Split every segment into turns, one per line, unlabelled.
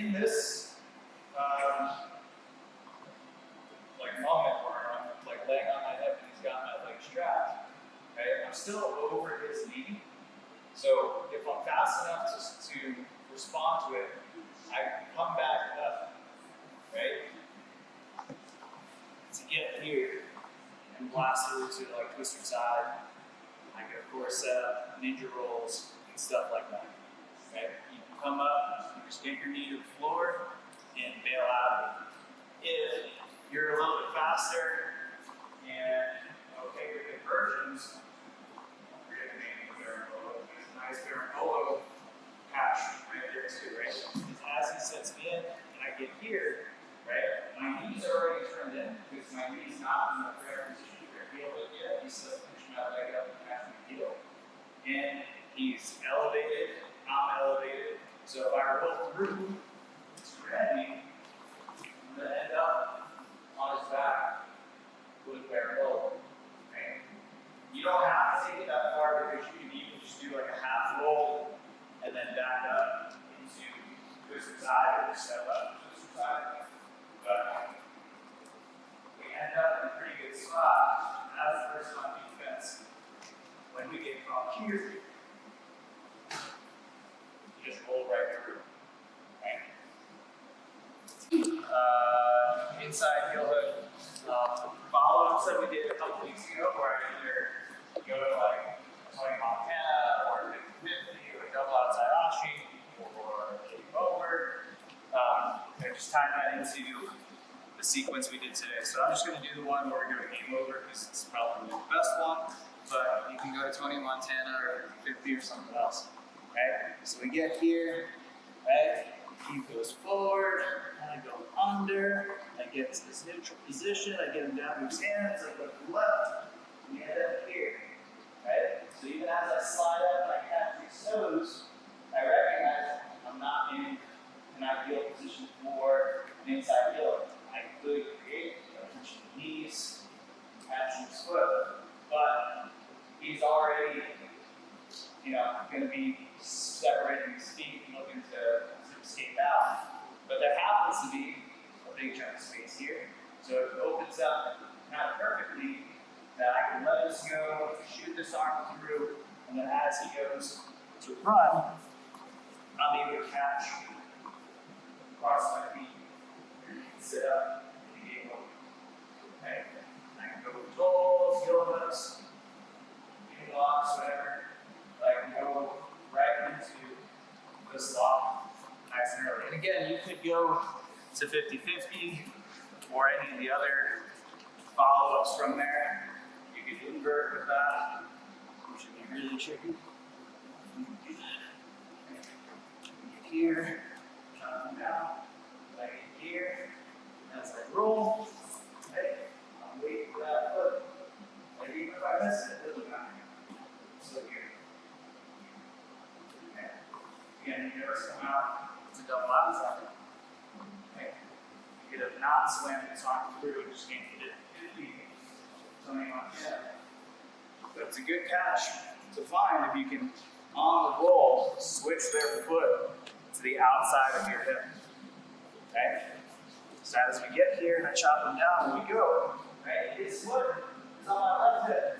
in this like moment where I'm like laying on my hip and he's got my leg strapped, right? I'm still over his knee. So if I'm fast enough to respond to it, I can come back up, right? To get here and blast through to like twister side. I can of course set up ninja rolls and stuff like that. Right? You can come up, you just get your knee to the floor and bail out. If you're a little bit faster and okay with conversions, there's a nice Barambolo catch right there too, right? Because as he sets me in and I get here, right, my knees are already turned in because my knee's not in the prayer position for heel yet. He's still pushing my leg up and catching the heel. And he's elevated, I'm elevated. So if I roll through to ready, I'm going to end up on his back with Barambolo. Right? You don't have to take it that far because you can even just do like a half roll and then back up into twisted side or step up to twisted side. But we end up in a pretty good spot as the person on defense when we get caught here. You just roll right through. Right? Inside heel hook follow-ups that we did a couple weeks ago where I either go to like Tony Montana or 50-50 or double outside Ashi or kick over. And just tying that into the sequence we did today. So I'm just going to do the one where we're doing game over because it's probably the best one. But you can go to Tony Montana or 50 or something else. Right? So we get here, right? He goes forward, I go under, I get to this neutral position, I get him down to his hands, I go to the left, and we end up here. Right? So even as I slide up and I catch these toes, I recognize I'm not in an ideal position for an inside heel. I could create a position of knees, catching his foot, but he's already, going to be separating his feet and looking to escape out. But there happens to be a big chunk of space here. So it opens up kind of perfectly that I can let this go, shoot this arm through, and then as he goes to run, I'm able to catch, cross my feet, sit up, and game over. Okay? I can go with rolls, heel hooks, knee locks, whatever. I can go right into this lock nice and early. And again, you could go to 50-50 or any of the other follow-ups from there. You could invert with that, which would be really tricky. You can do that. Get here, chop them down, leg it here. As I roll, okay, I'm waiting for that foot. And even if I miss it, it doesn't matter. So here. Okay. Again, you notice come out. It's a double outside. Okay. You could have not swam this arm through and just can't get it. Something like that. But it's a good catch to find if you can, on the roll, switch their foot to the outside of your hip. Okay? So as we get here and I chop them down and we go, right? His foot is on my left hip.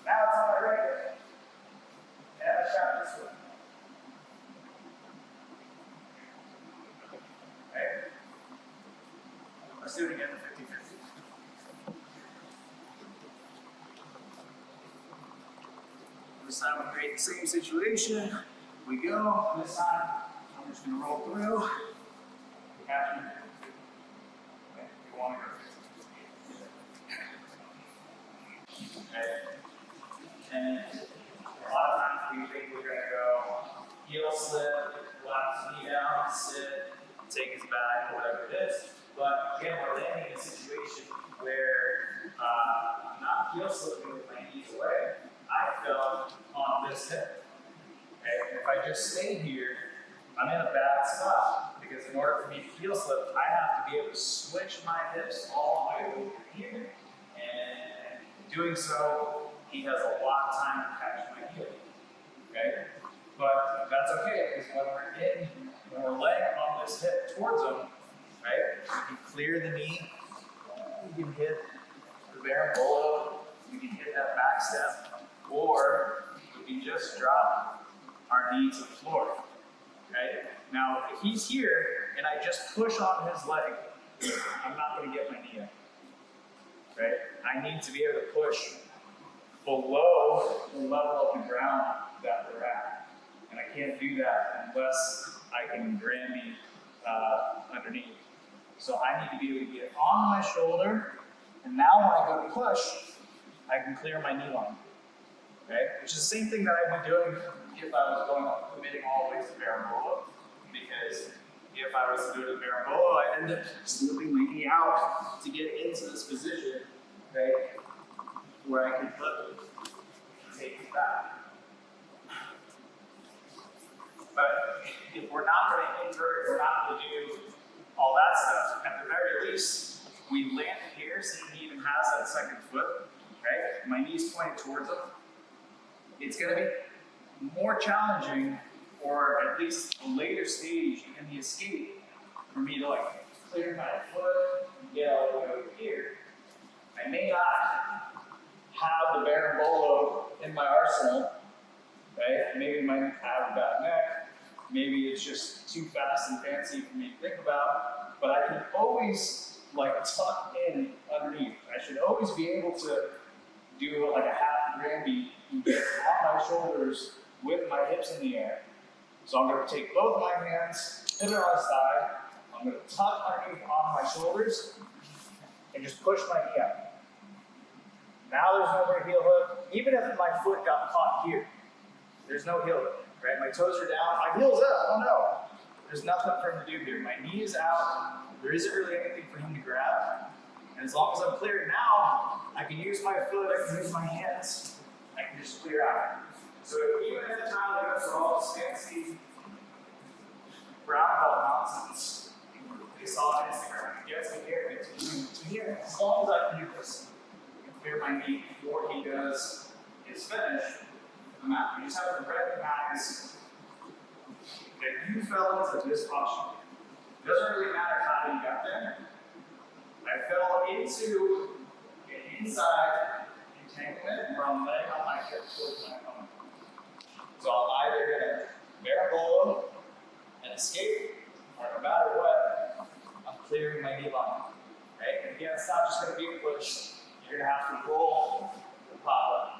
Now it's on my right hip. And I chop this foot. Okay? Let's do it again, 50-50. This time we create the same situation. We go. This time I'm just going to roll through. Catch him. Okay. You want to go. Okay. And a lot of times we think we're going to go heel slip, left knee down, sit, take his back, or whatever it is. But again, we're landing in a situation where I'm not heel slipping with my knees away. I fell on this hip. Okay? If I just stay here, I'm in a bad spot because in order for me to heel slip, I have to be able to switch my hips all the way over here. And doing so, he has a lot of time to catch my heel. Okay? But that's okay because when we're in when we're laying on this hip towards them, right? We can clear the knee, we can hit the berimbolo, we can hit that back step, or we can just drop our knee to the floor, right? Now, if he's here and I just push on his leg, I'm not going to get my knee up, right? I need to be able to push below the level of the ground that we're at. And I can't do that unless I can grab me underneath. So I need to be able to get on my shoulder, and now when I go to push, I can clear my knee line, okay? Which is the same thing that I'd be doing if I was committing all the way to berimbolo, because if I was to do the berimbolo, I'd end up just moving my knee out to get into this position, okay, where I can take it back. But if we're not going to invert, we're not going to do all that stuff, at the very least, we land here so he even has that second foot, right? My knee's pointed towards him. It's going to be more challenging, or at least a later stage in the escape, for me to like clear my foot and get all the way over here. I may not have the berimbolo in my arsenal, right? Maybe I might have a bad neck. Maybe it's just too fast and fancy for me to think about, but I can always like tuck in underneath. I should always be able to do like a half granby and get on my shoulders with my hips in the air. So I'm going to take both my hands, put it on the side. I'm going to tuck underneath on my shoulders and just push my knee out. Now there's no more heel hook. Even if my foot got caught here, there's no heel hook, right? My toes are down, my heel's up, oh no. There's nothing for him to do here. My knee is out. There isn't really anything for him to grab. And as long as I'm clear now, I can use my foot, I can use my hands, I can just clear out. So even if Tyler goes for all this fancy brown belt nonsense, they saw on Instagram, he gets me here, to here. As long as I can do this, I can clear my knee before he does his finish. You just have to recognize that you fell into this posture. It doesn't really matter how you got there. I fell into an inside entanglement where I'm laying on my hip towards my opponent. So I'm either going to berimbolo and escape, or no matter what, I'm clearing my knee line. Right? And again, it's not just going to be a push. You're going to have to roll and pop up.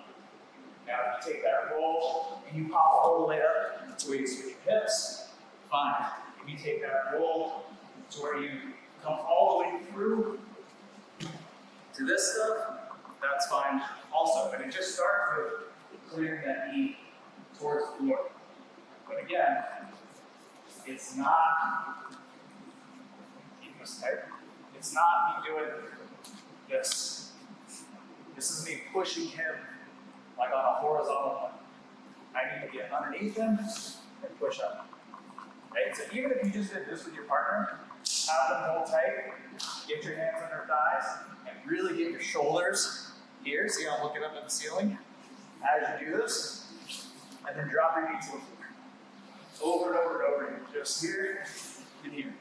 Now, if you take that roll and you pop all the way up to where you switch your hips, fine. If you take that roll to where you come all the way through to this stuff, that's fine also. But it just starts with clearing that knee towards the floor. But again, it's not, keep this tight, it's not me doing this. This is me pushing him like on a horizontal line. I need to get underneath him and push up. Right? So even if you just did this with your partner, have them hold tight, get your hands under thighs, and really get your shoulders here. See how I'm looking up at the ceiling? As you do this, and then drop your knee to the floor. Over and over and over again. Just here and here.